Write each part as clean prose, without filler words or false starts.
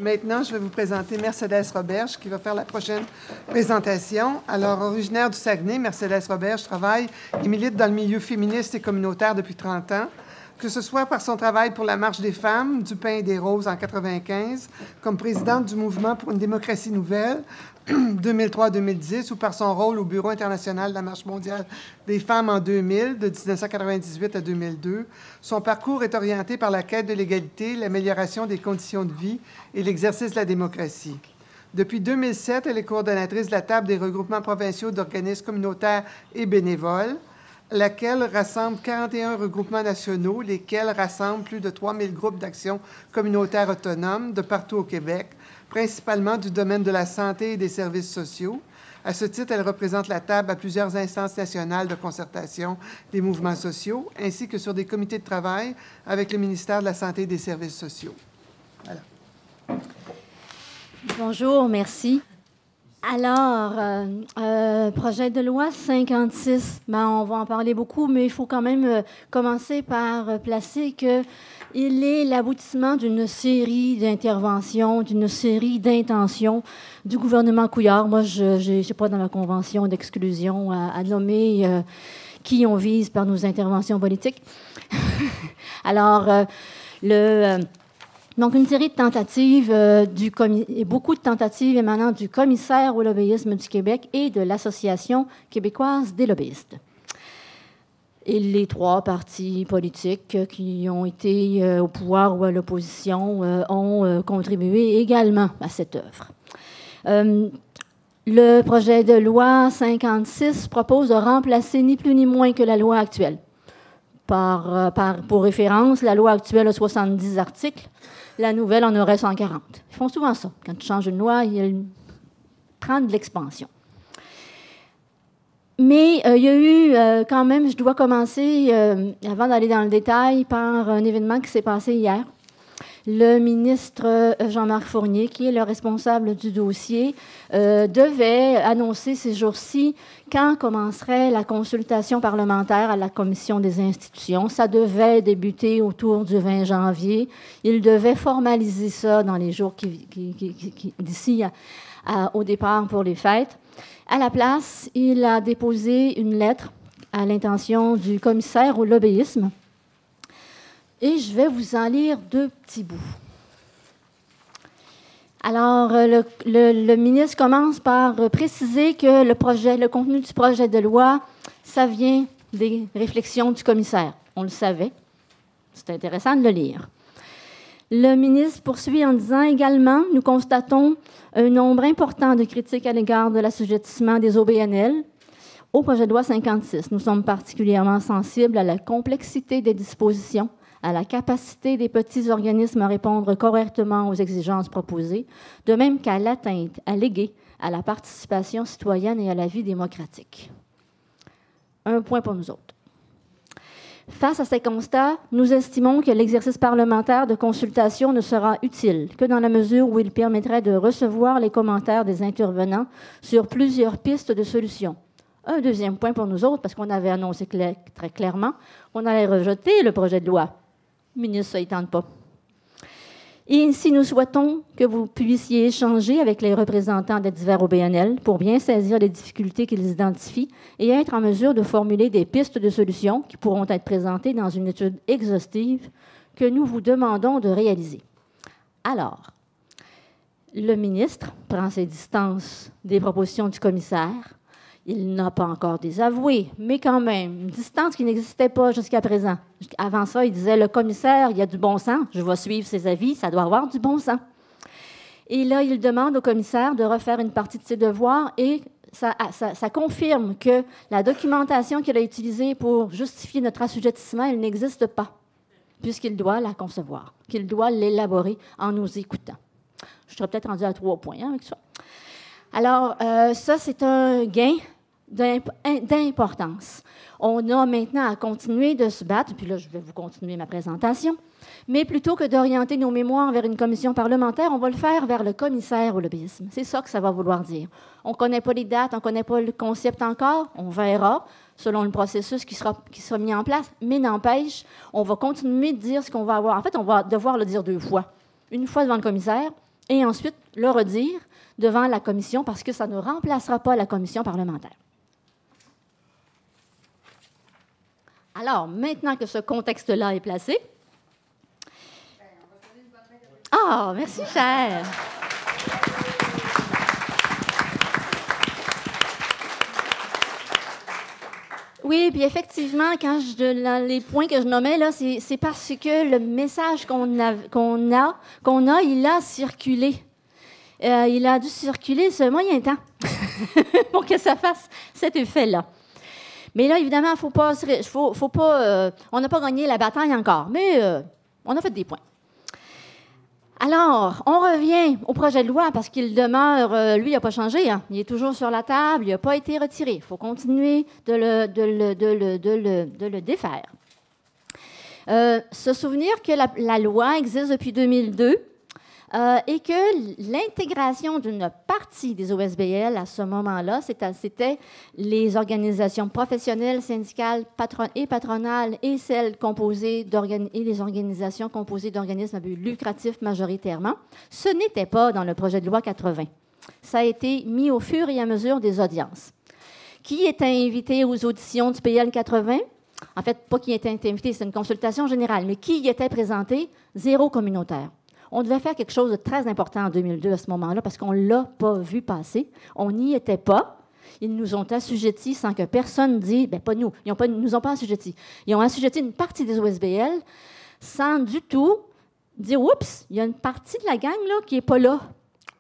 Maintenant, je vais vous présenter Mercedes Roberge, qui va faire la prochaine présentation. Alors, originaire du Saguenay, Mercedes Roberge travaille et milite dans le milieu féministe et communautaire depuis 30 ans, que ce soit par son travail pour la Marche des femmes, du pain et des roses en 1995, comme présidente du Mouvement pour une démocratie nouvelle, 2003-2010, ou par son rôle au Bureau international de la Marche mondiale des femmes en 2000, de 1998 à 2002. Son parcours est orienté par la quête de l'égalité, l'amélioration des conditions de vie et l'exercice de la démocratie. Depuis 2007, elle est coordonnatrice de la table des regroupements provinciaux d'organismes communautaires et bénévoles, laquelle rassemble 41 regroupements nationaux, lesquels rassemblent plus de 3000 groupes d'action communautaires autonomes de partout au Québec, principalement du domaine de la santé et des services sociaux. À ce titre, elle représente la table à plusieurs instances nationales de concertation des mouvements sociaux, ainsi que sur des comités de travail avec le ministère de la Santé et des Services sociaux. Voilà. Bonjour, merci. Alors, projet de loi 56, on va en parler beaucoup, mais il faut quand même commencer par placer qu'il est l'aboutissement d'une série d'interventions, d'une série d'intentions du gouvernement Couillard. Moi, je n'ai pas dans la convention d'exclusion à nommer qui on vise par nos interventions politiques. Alors, donc, une série de tentatives, et beaucoup de tentatives émanant du commissaire au lobbyisme du Québec et de l'Association québécoise des lobbyistes. Et les trois partis politiques qui ont été au pouvoir ou à l'opposition ont contribué également à cette œuvre. Le projet de loi 56 propose de remplacer ni plus ni moins que la loi actuelle. Pour référence, la loi actuelle a 70 articles. La nouvelle en aurait 140. Ils font souvent ça. Quand tu changes une loi, ils prennent de l'expansion. Mais il y a eu quand même, je dois commencer, avant d'aller dans le détail, par un événement qui s'est passé hier. Le ministre Jean-Marc Fournier, qui est le responsable du dossier, devait annoncer ces jours-ci quand commencerait la consultation parlementaire à la Commission des institutions. Ça devait débuter autour du 20 janvier. Il devait formaliser ça dans les jours d'ici au départ pour les fêtes. À la place, il a déposé une lettre à l'intention du commissaire au lobbyisme. Et je vais vous en lire deux petits bouts. Alors, le ministre commence par préciser que le contenu du projet de loi, ça vient des réflexions du commissaire. On le savait. C'est intéressant de le lire. Le ministre poursuit en disant également, nous constatons un nombre important de critiques à l'égard de l'assujettissement des OBNL au projet de loi 56. Nous sommes particulièrement sensibles à la complexité des dispositions, à la capacité des petits organismes à répondre correctement aux exigences proposées, de même qu'à l'atteinte alléguée à la participation citoyenne et à la vie démocratique. Un point pour nous autres. Face à ces constats, nous estimons que l'exercice parlementaire de consultation ne sera utile que dans la mesure où il permettrait de recevoir les commentaires des intervenants sur plusieurs pistes de solutions. Un deuxième point pour nous autres, parce qu'on avait annoncé très clairement qu'on allait rejeter le projet de loi. Le ministre, ça ne tente pas. Et si nous souhaitons que vous puissiez échanger avec les représentants des divers OBNL pour bien saisir les difficultés qu'ils identifient et être en mesure de formuler des pistes de solutions qui pourront être présentées dans une étude exhaustive que nous vous demandons de réaliser. Alors, le ministre prend ses distances des propositions du commissaire. Il n'a pas encore désavoué, mais quand même, une distance qui n'existait pas jusqu'à présent. Avant ça, il disait, le commissaire, il y a du bon sens, je vais suivre ses avis, ça doit avoir du bon sens. Et là, il demande au commissaire de refaire une partie de ses devoirs et ça confirme que la documentation qu'il a utilisée pour justifier notre assujettissement, elle n'existe pas, puisqu'il doit la concevoir, qu'il doit l'élaborer en nous écoutant. Je serais peut-être rendu à 3 points avec ça. Alors, ça, c'est un gain d'importance. On a maintenant à continuer de se battre, puis là, je vais vous continuer ma présentation, mais plutôt que d'orienter nos mémoires vers une commission parlementaire, on va le faire vers le commissaire au lobbyisme. C'est ça que ça va vouloir dire. On ne connaît pas les dates, on ne connaît pas le concept encore, on verra selon le processus qui sera mis en place, mais n'empêche, on va continuer de dire ce qu'on va avoir. En fait, on va devoir le dire 2 fois. Une fois devant le commissaire et ensuite le redire devant la commission parce que ça ne remplacera pas la commission parlementaire. Alors, maintenant que ce contexte-là est placé... Ah, merci, cher. Oui, puis effectivement, quand les points que je nommais, là, c'est parce que le message qu'on a, il a circulé. Il a dû circuler ce moyen temps pour que ça fasse cet effet-là. Mais là, évidemment, on n'a pas gagné la bataille encore, mais on a fait des points. Alors, on revient au projet de loi parce qu'il demeure, lui, il n'a pas changé. Hein. Il est toujours sur la table, il n'a pas été retiré. Il faut continuer de le défaire. Se souvenir que la loi existe depuis 2002 et que l'intégration d'une partie des OSBL à ce moment-là, c'était les organisations professionnelles, syndicales et patronales et celles composées et les organisations composées d'organismes à but lucratif majoritairement. Ce n'était pas dans le projet de loi 80. Ça a été mis au fur et à mesure des audiences. Qui était invité aux auditions du PL 80? En fait, pas qui était invité, c'est une consultation générale, mais qui y était présenté? Zéro communautaire. On devait faire quelque chose de très important en 2002 à ce moment-là parce qu'on ne l'a pas vu passer. On n'y était pas. Ils nous ont assujettis sans que personne dise, bien pas nous, ils ne nous ont pas assujettis. Ils ont assujetti une partie des OSBL sans du tout dire, oups, il y a une partie de la gang là, qui n'est pas là.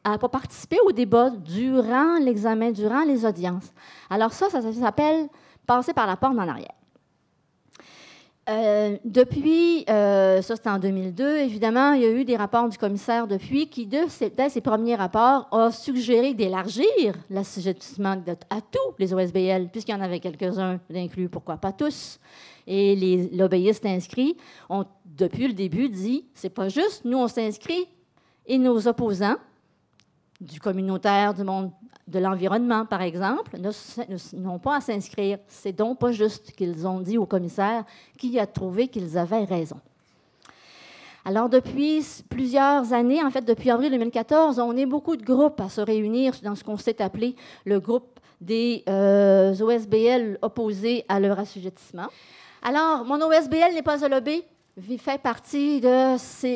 Elle n'a pas participé au débat durant l'examen, durant les audiences. Alors ça s'appelle passer par la porte en arrière. Depuis, ça c'était en 2002, évidemment, il y a eu des rapports du commissaire depuis qui, dès ses premiers rapports, a suggéré d'élargir l'assujettissement à tous les OSBL, puisqu'il y en avait quelques-uns d'inclus, pourquoi pas tous. Et les lobbyistes inscrits ont, depuis le début, dit, c'est pas juste, nous on s'inscrit et nos opposants, du communautaire, du monde de l'environnement, par exemple, n'ont pas à s'inscrire. C'est donc pas juste qu'ils ont dit au commissaire qui a trouvé qu'ils avaient raison. Alors, depuis plusieurs années, en fait, depuis avril 2014, on est beaucoup de groupes à se réunir dans ce qu'on s'est appelé le groupe des OSBL opposés à leur assujettissement. Alors, mon OSBL n'est pas un lobby, fait partie de ces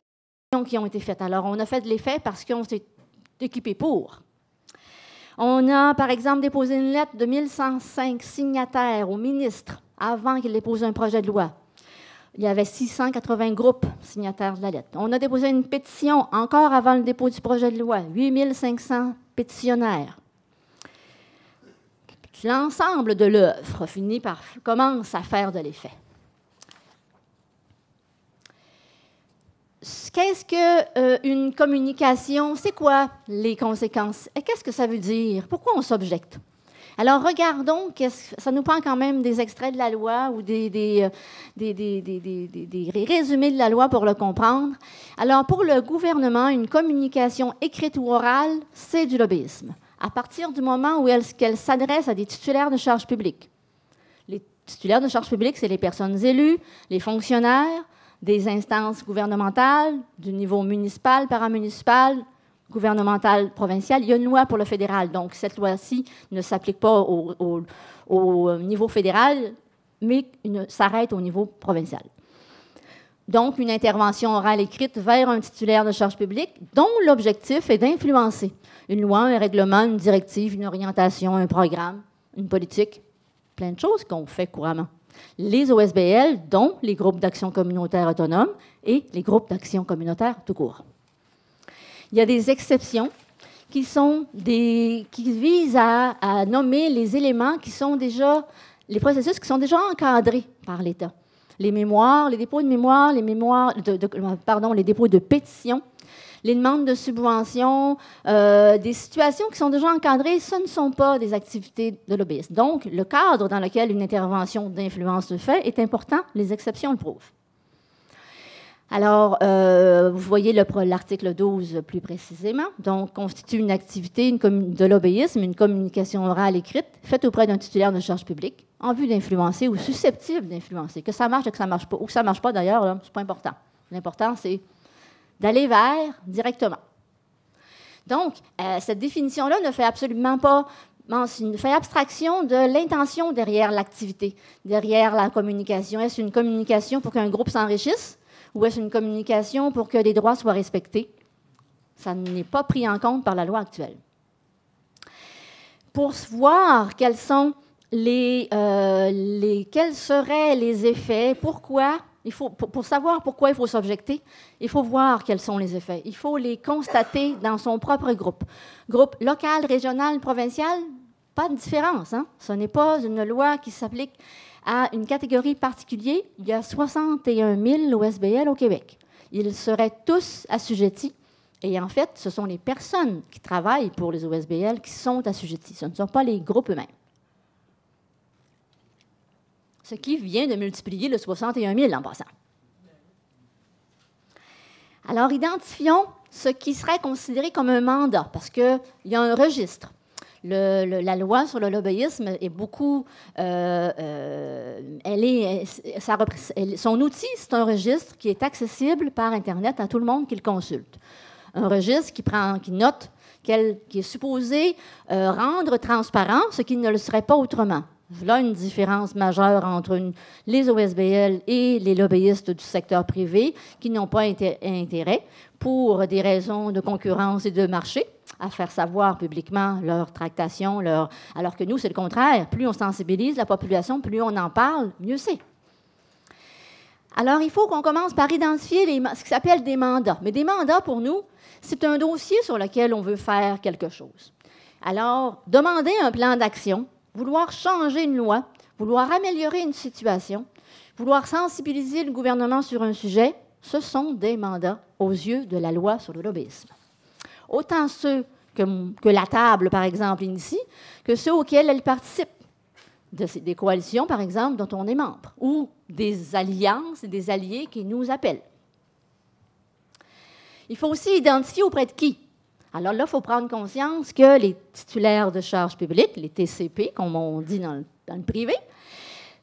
actions qui ont été faites. Alors, on a fait de l'effet parce qu'on s'est équipé pour. On a, par exemple, déposé une lettre de 1105 signataires au ministre avant qu'il dépose un projet de loi. Il y avait 680 groupes signataires de la lettre. On a déposé une pétition encore avant le dépôt du projet de loi, 8500 pétitionnaires. L'ensemble de l'œuvre commence à faire de l'effet. Qu'est-ce qu'une communication? C'est quoi les conséquences? Et qu'est-ce que ça veut dire? Pourquoi on s'objecte? Alors, regardons, ça nous prend quand même des extraits de la loi ou des résumés de la loi pour le comprendre. Alors, pour le gouvernement, une communication écrite ou orale, c'est du lobbyisme. À partir du moment où qu'elle s'adresse à des titulaires de charges publiques. Les titulaires de charges publiques, c'est les personnes élues, les fonctionnaires, des instances gouvernementales, du niveau municipal, paramunicipal, gouvernemental, provincial. Il y a une loi pour le fédéral, donc cette loi-ci ne s'applique pas au niveau fédéral, mais s'arrête au niveau provincial. Donc, une intervention orale écrite vers un titulaire de charge publique dont l'objectif est d'influencer une loi, un règlement, une directive, une orientation, un programme, une politique, plein de choses qu'on fait couramment. Les OSBL, dont les groupes d'action communautaire autonomes et les groupes d'action communautaire tout court. Il y a des exceptions qui visent à nommer les éléments qui sont déjà, les processus qui sont déjà encadrés par l'État. Les mémoires, les dépôts de mémoire, les dépôts de pétitions, les demandes de subventions, des situations qui sont déjà encadrées, ce ne sont pas des activités de lobbyisme. Donc, le cadre dans lequel une intervention d'influence se fait est important, les exceptions le prouvent. Alors, vous voyez l'article 12 plus précisément. Donc, constitue une activité de lobbyisme, une communication orale écrite, faite auprès d'un titulaire de charge publique, en vue d'influencer ou susceptible d'influencer. Que ça marche ou que ça ne marche pas, ou que ça ne marche pas d'ailleurs, ce n'est pas important. L'important, c'est d'aller vers directement. Donc, cette définition-là ne fait absolument pas fait abstraction de l'intention derrière l'activité, derrière la communication. Est-ce une communication pour qu'un groupe s'enrichisse ou est-ce une communication pour que les droits soient respectés? Ça n'est pas pris en compte par la loi actuelle. Pour voir quels seraient les effets, pourquoi, pour savoir pourquoi il faut s'objecter, il faut voir quels sont les effets. Il faut les constater dans son propre groupe. Groupe local, régional, provincial, pas de différence. Hein? Ce n'est pas une loi qui s'applique à une catégorie particulière. Il y a 61 000 OSBL au Québec. Ils seraient tous assujettis. Et en fait, ce sont les personnes qui travaillent pour les OSBL qui sont assujetties. Ce ne sont pas les groupes eux-mêmes. Ce qui vient de multiplier le 61 000 en passant. Alors, identifions ce qui serait considéré comme un mandat, parce qu'il y a un registre. La loi sur le lobbyisme est beaucoup... son outil, c'est un registre qui est accessible par Internet à tout le monde qui le consulte. Un registre qui note, qui est supposé rendre transparent ce qui ne le serait pas autrement. Là, une différence majeure entre les OSBL et les lobbyistes du secteur privé qui n'ont pas intérêt, pour des raisons de concurrence et de marché, à faire savoir publiquement leur tractation, alors que nous, c'est le contraire. Plus on sensibilise la population, plus on en parle, mieux c'est. Alors, il faut qu'on commence par identifier ce qui s'appelle des mandats. Mais des mandats, pour nous, c'est un dossier sur lequel on veut faire quelque chose. Alors, demander un plan d'action, vouloir changer une loi, vouloir améliorer une situation, vouloir sensibiliser le gouvernement sur un sujet, ce sont des mandats aux yeux de la loi sur le lobbyisme. Autant ceux que la table, par exemple, initie, que ceux auxquels elle participe. Des coalitions, par exemple, dont on est membre, ou des alliances et des alliés qui nous appellent. Il faut aussi identifier auprès de qui. Alors là, il faut prendre conscience que les titulaires de charges publiques, les TCP, comme on dit dans le privé,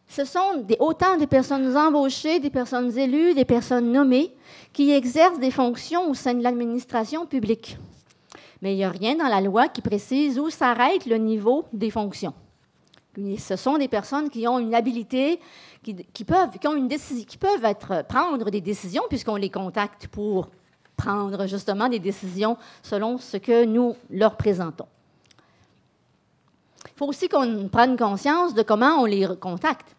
ce sont autant des personnes embauchées, des personnes élues, des personnes nommées qui exercent des fonctions au sein de l'administration publique. Mais il n'y a rien dans la loi qui précise où s'arrête le niveau des fonctions. Ce sont des personnes qui ont une habilité, qui peuvent prendre des décisions, puisqu'on les contacte pour prendre justement des décisions selon ce que nous leur présentons. Il faut aussi qu'on prenne conscience de comment on les contacte.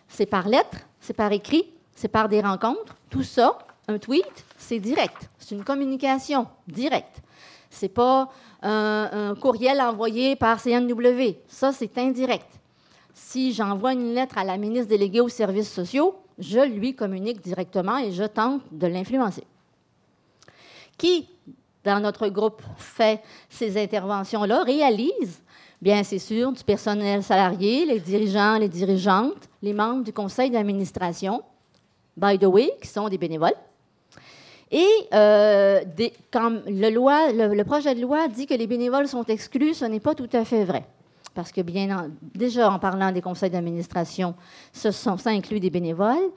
C'est par lettre, c'est par écrit, c'est par des rencontres. Tout ça, un tweet, c'est direct. C'est une communication directe. Ce n'est pas un courriel envoyé par CNW. Ça, c'est indirect. Si j'envoie une lettre à la ministre déléguée aux services sociaux, je lui communique directement et je tente de l'influencer. Qui, dans notre groupe, fait ces interventions-là, réalise? Bien, c'est sûr, du personnel salarié, les dirigeants, les dirigeantes, les membres du conseil d'administration, by the way, qui sont des bénévoles. Et quand le projet de loi dit que les bénévoles sont exclus, ce n'est pas tout à fait vrai. Parce que déjà, en parlant des conseils d'administration, ça inclut des bénévoles.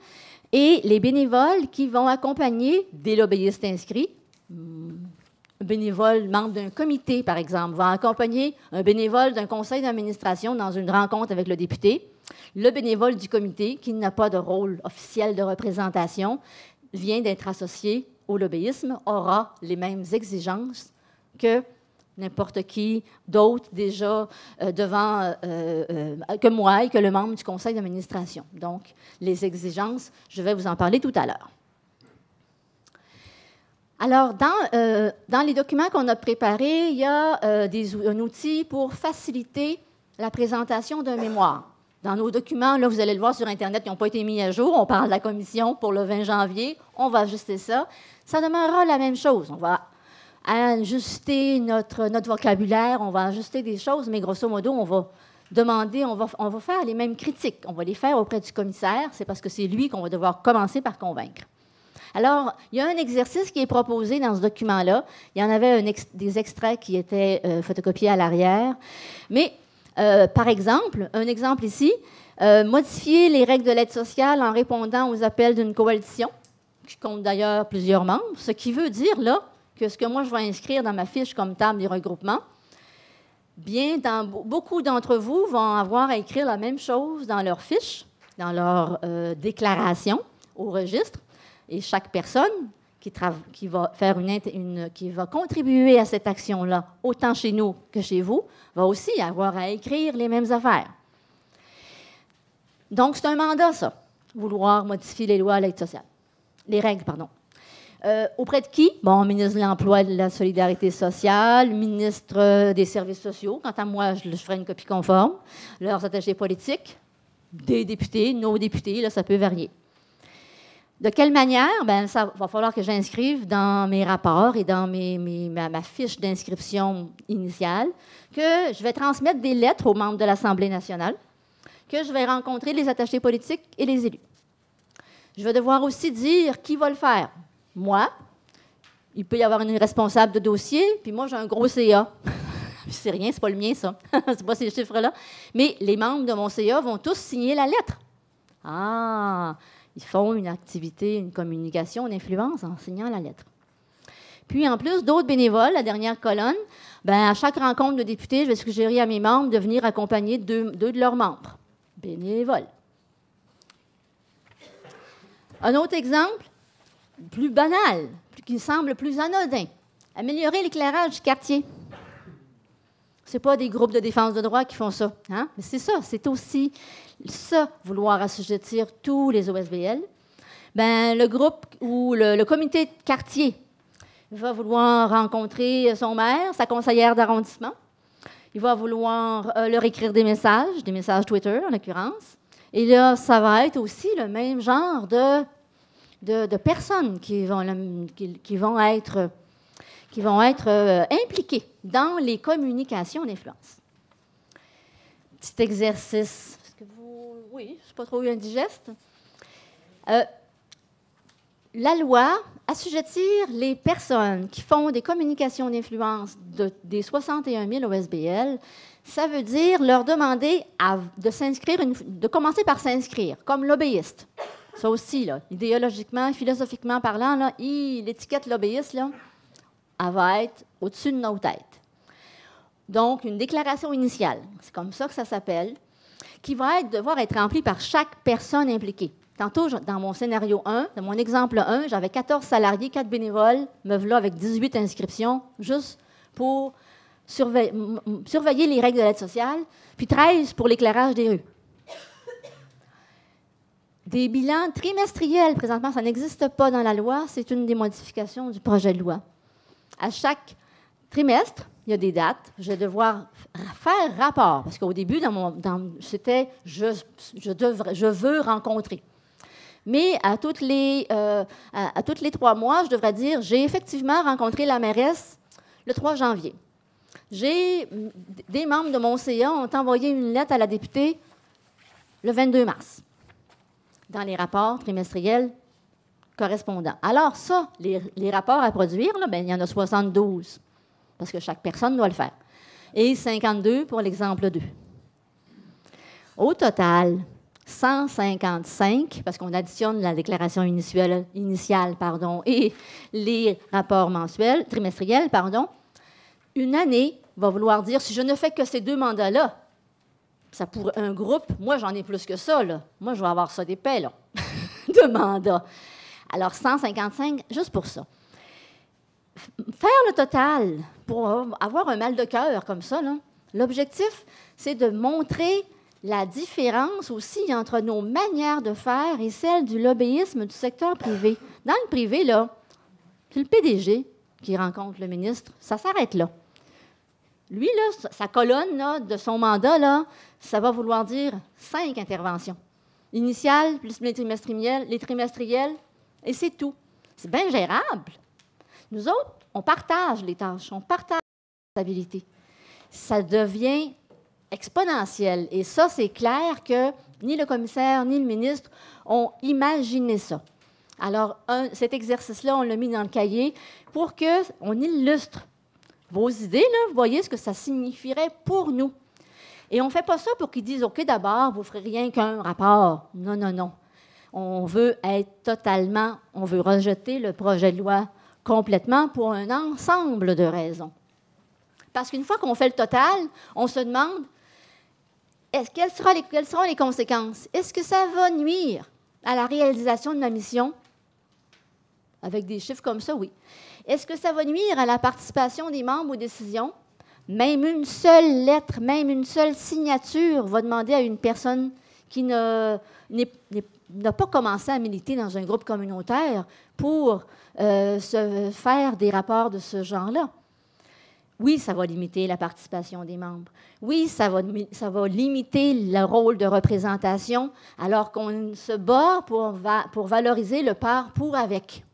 Et les bénévoles qui vont accompagner des lobbyistes inscrits, un bénévole membre d'un comité, par exemple, va accompagner un bénévole d'un conseil d'administration dans une rencontre avec le député. Le bénévole du comité, qui n'a pas de rôle officiel de représentation, vient d'être associé au lobbyisme, aura les mêmes exigences que n'importe qui d'autre déjà que moi et que le membre du conseil d'administration. Donc, les exigences, je vais vous en parler tout à l'heure. Alors, dans les documents qu'on a préparés, il y a un outil pour faciliter la présentation d'un mémoire. Dans nos documents, là, vous allez le voir sur Internet, qui n'ont pas été mis à jour. On parle de la commission pour le 20 janvier. On va ajuster ça. Ça demeurera la même chose. On va ajuster notre vocabulaire, on va ajuster des choses, mais grosso modo, on va demander, on va faire les mêmes critiques. On va les faire auprès du commissaire. C'est parce que c'est lui qu'on va devoir commencer par convaincre. Alors, il y a un exercice qui est proposé dans ce document-là. Il y en avait des extraits qui étaient photocopiés à l'arrière. Mais, par exemple, un exemple ici, modifier les règles de l'aide sociale en répondant aux appels d'une coalition, qui compte d'ailleurs plusieurs membres, ce qui veut dire, là, que ce que moi je vais inscrire dans ma fiche comme table des regroupements, bien, beaucoup d'entre vous vont avoir à écrire la même chose dans leur fiche, dans leur déclaration au registre, et chaque personne qui va faire qui va contribuer à cette action-là, autant chez nous que chez vous, va aussi avoir à écrire les mêmes affaires. Donc, c'est un mandat, ça, vouloir modifier les lois à l'aide sociale. Les règles, pardon. Auprès de qui? Bon, ministre de l'Emploi et de la Solidarité sociale, ministre des Services sociaux. Quant à moi, je ferai une copie conforme. Leurs attachés politiques, des députés, nos députés, là, ça peut varier. De quelle manière? Bien, ça va falloir que j'inscrive dans mes rapports et dans ma fiche d'inscription initiale que je vais transmettre des lettres aux membres de l'Assemblée nationale, que je vais rencontrer les attachés politiques et les élus. Je vais devoir aussi dire qui va le faire. Moi, il peut y avoir une responsable de dossier, puis moi, j'ai un gros CA. C'est rien, c'est pas le mien, ça. C'est pas ces chiffres-là. Mais les membres de mon CA vont tous signer la lettre. Ah, ils font une activité, une communication d'influence en signant la lettre. Puis, en plus, d'autres bénévoles, la dernière colonne, bien, à chaque rencontre de députés, je vais suggérer à mes membres de venir accompagner deux de leurs membres. Bénévoles. Un autre exemple, plus banal, qui semble plus anodin. Améliorer l'éclairage du quartier. Ce n'est pas des groupes de défense de droit qui font ça. Hein? Mais c'est ça, c'est aussi ça, vouloir assujettir tous les OSBL. Ben, le groupe ou le comité de quartier va vouloir rencontrer son maire, sa conseillère d'arrondissement. Il va vouloir leur écrire des messages Twitter en l'occurrence. Et là, ça va être aussi le même genre de personnes qui vont être impliquées dans les communications d'influence. Petit exercice. Oui, je ne suis pas trop indigeste. La loi assujettir les personnes qui font des communications d'influence des 61 000 OSBL, ça veut dire leur demander de commencer par s'inscrire, comme lobbyiste. Ça aussi, là, idéologiquement, philosophiquement parlant, là, l'étiquette lobbyiste, là, elle va être au-dessus de nos têtes. Donc, une déclaration initiale, c'est comme ça que ça s'appelle, qui va devoir être remplie par chaque personne impliquée. Tantôt, dans mon scénario 1, dans mon exemple 1, j'avais 14 salariés, 4 bénévoles, me voilà avec 18 inscriptions, juste pour surveiller les règles de l'aide sociale, puis 13 pour l'éclairage des rues. Des bilans trimestriels, présentement, ça n'existe pas dans la loi, c'est une des modifications du projet de loi. À chaque trimestre, il y a des dates, je vais devoir faire rapport, parce qu'au début, c'était « je veux rencontrer ». Mais à tous les 3 mois, je devrais dire « j'ai effectivement rencontré la mairesse le 3 janvier ». Des membres de mon CA ont envoyé une lettre à la députée le 22 mars, dans les rapports trimestriels correspondants. Alors ça, les rapports à produire, là, bien, il y en a 72, parce que chaque personne doit le faire, et 52 pour l'exemple 2. Au total, 155, parce qu'on additionne la déclaration initiale et les rapports trimestriels, une année va vouloir dire, si je ne fais que ces 2 mandats-là, ça pour un groupe, moi, j'en ai plus que ça, là. Moi, je vais avoir ça d'épais, là, de mandats. Alors, 155, juste pour ça. Faire le total, pour avoir un mal de cœur comme ça, là, l'objectif, c'est de montrer la différence aussi entre nos manières de faire et celles du lobbyisme du secteur privé. Dans le privé, là, c'est le PDG qui rencontre le ministre. Ça s'arrête là. Lui, là, sa colonne là, de son mandat, là, ça va vouloir dire 5 interventions. Initiales, plus les trimestriels, et c'est tout. C'est bien gérable. Nous autres, on partage les tâches, on partage les responsabilités. Ça devient exponentiel. Et ça, c'est clair que ni le commissaire ni le ministre ont imaginé ça. Alors, cet exercice-là, on l'a mis dans le cahier pour qu'on illustre vos idées, là, vous voyez ce que ça signifierait pour nous. Et on ne fait pas ça pour qu'ils disent, OK, d'abord, vous ne ferez rien qu'un rapport. Non, non, non. On veut rejeter le projet de loi complètement pour un ensemble de raisons. Parce qu'une fois qu'on fait le total, on se demande quelles seront les conséquences? Est-ce que ça va nuire à la réalisation de ma mission? Avec des chiffres comme ça, oui. Est-ce que ça va nuire à la participation des membres aux décisions? Même une seule lettre, même une seule signature va demander à une personne qui n'a pas commencé à militer dans un groupe communautaire pour se faire des rapports de ce genre-là. Oui, ça va limiter la participation des membres. Oui, ça va limiter le rôle de représentation, alors qu'on se bat pour valoriser le par pour avec.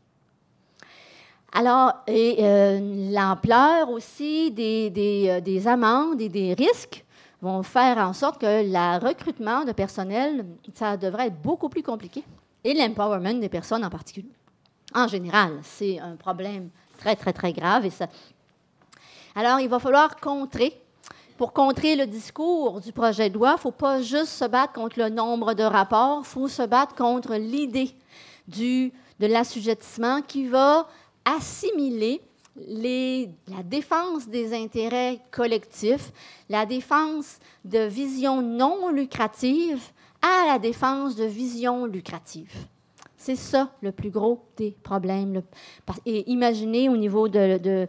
Alors, l'ampleur aussi des amendes et des risques vont faire en sorte que le recrutement de personnel, ça devrait être beaucoup plus compliqué. Et l'empowerment des personnes en particulier. En général, c'est un problème très, très, très grave. Alors, il va falloir contrer. Pour contrer le discours du projet de loi, il ne faut pas juste se battre contre le nombre de rapports, il faut se battre contre l'idée de l'assujettissement qui va assimiler la défense des intérêts collectifs, la défense de visions non lucratives à la défense de visions lucratives. C'est ça le plus gros des problèmes. Et imaginez au niveau des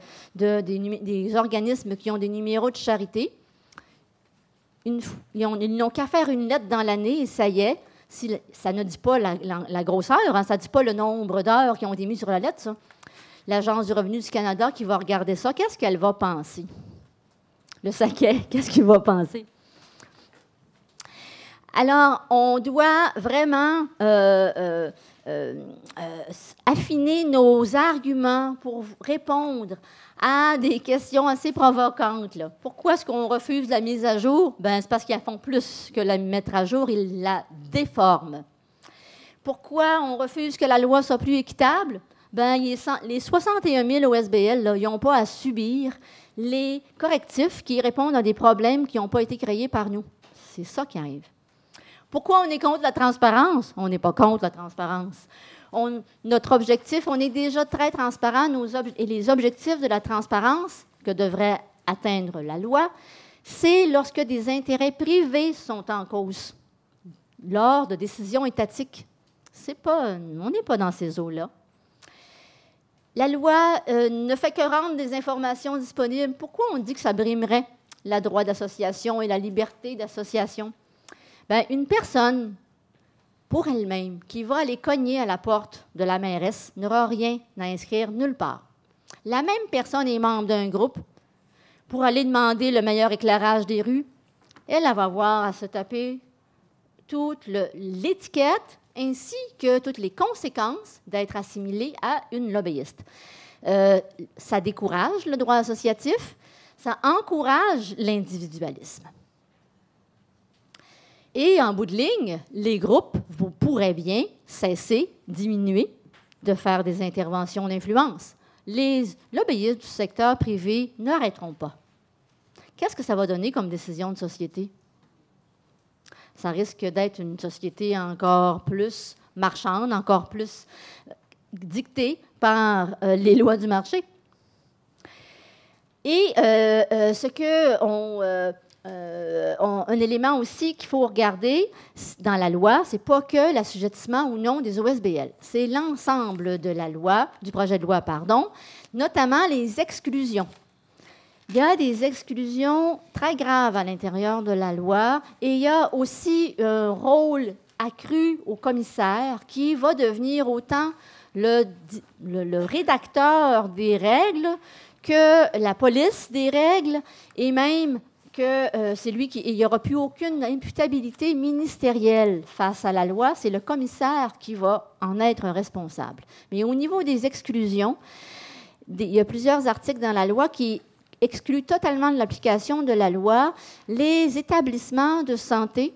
organismes qui ont des numéros de charité, ils n'ont qu'à faire une lettre dans l'année et ça y est. Ça ne dit pas la grosseur, hein, ça ne dit pas le nombre d'heures qui ont été mis sur la lettre, ça. L'Agence du revenu du Canada qui va regarder ça, qu'est-ce qu'elle va penser? Le Saquet, qu'est-ce qu'il va penser? Alors, on doit vraiment affiner nos arguments pour répondre à des questions assez provocantes, là. Pourquoi est-ce qu'on refuse la mise à jour? Bien, c'est parce qu'ils font plus que la mettre à jour, ils la déforment. Pourquoi on refuse que la loi soit plus équitable? Bien, les 61 000 OSBL, là, ils n'ont pas à subir les correctifs qui répondent à des problèmes qui n'ont pas été créés par nous. C'est ça qui arrive. Pourquoi on est contre la transparence? On n'est pas contre la transparence. Notre objectif, on est déjà très transparent, et les objectifs de la transparence que devrait atteindre la loi, c'est lorsque des intérêts privés sont en cause, lors de décisions étatiques. On n'est pas dans ces eaux-là. La loi ne fait que rendre des informations disponibles. Pourquoi on dit que ça brimerait le droit d'association et la liberté d'association? Bien, une personne, pour elle-même, qui va aller cogner à la porte de la mairesse, n'aura rien à inscrire nulle part. La même personne est membre d'un groupe pour aller demander le meilleur éclairage des rues. Elle va avoir à se taper toute l'étiquette ainsi que toutes les conséquences d'être assimilée à une lobbyiste. Ça décourage le droit associatif, ça encourage l'individualisme. Et en bout de ligne, les groupes pourraient bien cesser, diminuer, de faire des interventions d'influence. Les lobbyistes du secteur privé n'arrêteront pas. Qu'est-ce que ça va donner comme décision de société? Ça risque d'être une société encore plus marchande, encore plus dictée par les lois du marché. Et un élément aussi qu'il faut regarder dans la loi, c'est pas que l'assujettissement ou non des OSBL, c'est l'ensemble de la loi, du projet de loi, pardon, notamment les exclusions. Il y a des exclusions très graves à l'intérieur de la loi et il y a aussi un rôle accru au commissaire qui va devenir autant le rédacteur des règles que la police des règles et même que c'est lui il n'y aura plus aucune imputabilité ministérielle face à la loi, c'est le commissaire qui va en être un responsable. Mais au niveau des exclusions, il y a plusieurs articles dans la loi qui excluent totalement de l'application de la loi les établissements de santé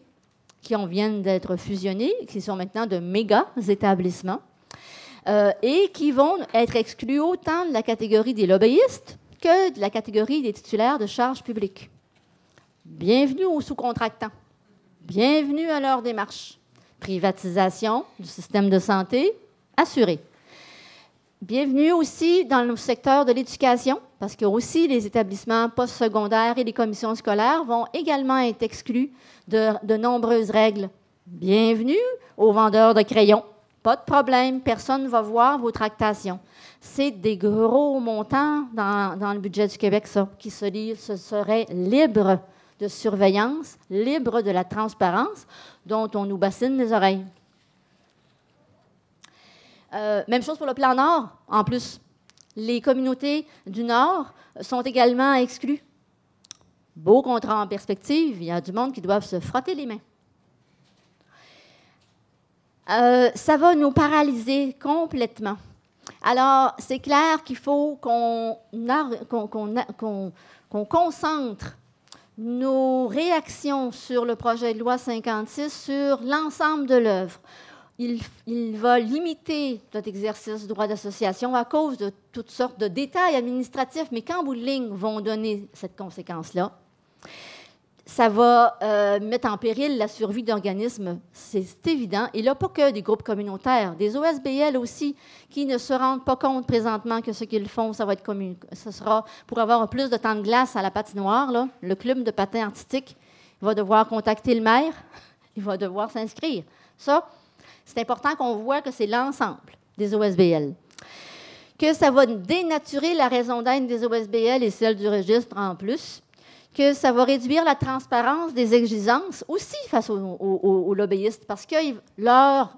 qui viennent d'être fusionnés, qui sont maintenant de méga établissements, et qui vont être exclus autant de la catégorie des lobbyistes que de la catégorie des titulaires de charges publiques. Bienvenue aux sous-contractants. Bienvenue à leur démarche. Privatisation du système de santé, assurée. Bienvenue aussi dans le secteur de l'éducation, parce que aussi les établissements postsecondaires et les commissions scolaires vont également être exclus de nombreuses règles. Bienvenue aux vendeurs de crayons. Pas de problème, personne ne va voir vos tractations. C'est des gros montants dans le budget du Québec, ça, qui se serait libre de surveillance, libre de la transparence, dont on nous bassine les oreilles. Même chose pour le plan Nord, en plus. Les communautés du Nord sont également exclues. Beau contrat en perspective, il y a du monde qui doit se frotter les mains. Ça va nous paralyser complètement. Alors, c'est clair qu'il faut qu'on concentre nos réactions sur le projet de loi 56 sur l'ensemble de l'œuvre. Il va limiter notre exercice du droit d'association à cause de toutes sortes de détails administratifs, mais qu'en bout de ligne vont donner cette conséquence-là. Ça va mettre en péril la survie d'organismes, c'est évident. Et là, pas que des groupes communautaires, des OSBL aussi, qui ne se rendent pas compte présentement que ce qu'ils font, ce sera pour avoir plus de temps de glace à la patinoire. Là, le club de patin artistique va devoir contacter le maire, il va devoir s'inscrire. Ça, c'est important qu'on voit que c'est l'ensemble des OSBL. Que ça va dénaturer la raison d'être des OSBL et celle du registre en plus. Que ça va réduire la transparence des exigences aussi face aux lobbyistes parce que leurs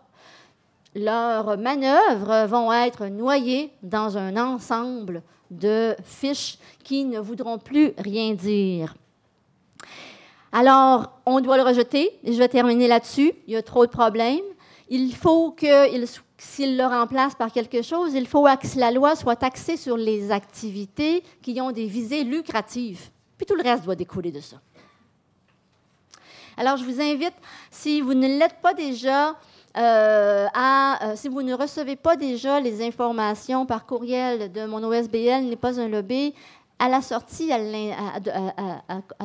manœuvres vont être noyées dans un ensemble de fiches qui ne voudront plus rien dire. Alors, on doit le rejeter, et je vais terminer là-dessus. Il y a trop de problèmes. Il faut s'il le remplace par quelque chose, il faut que la loi soit axée sur les activités qui ont des visées lucratives. Puis tout le reste doit découler de ça. Alors, je vous invite, si vous ne l'êtes pas déjà, si vous ne recevez pas déjà les informations par courriel de mon OSBL n'est pas un lobby, à la sortie, à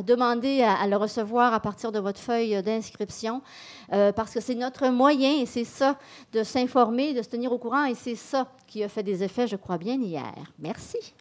demander à le recevoir à partir de votre feuille d'inscription, parce que c'est notre moyen, et c'est ça, de s'informer, de se tenir au courant, et c'est ça qui a fait des effets, je crois bien, hier. Merci.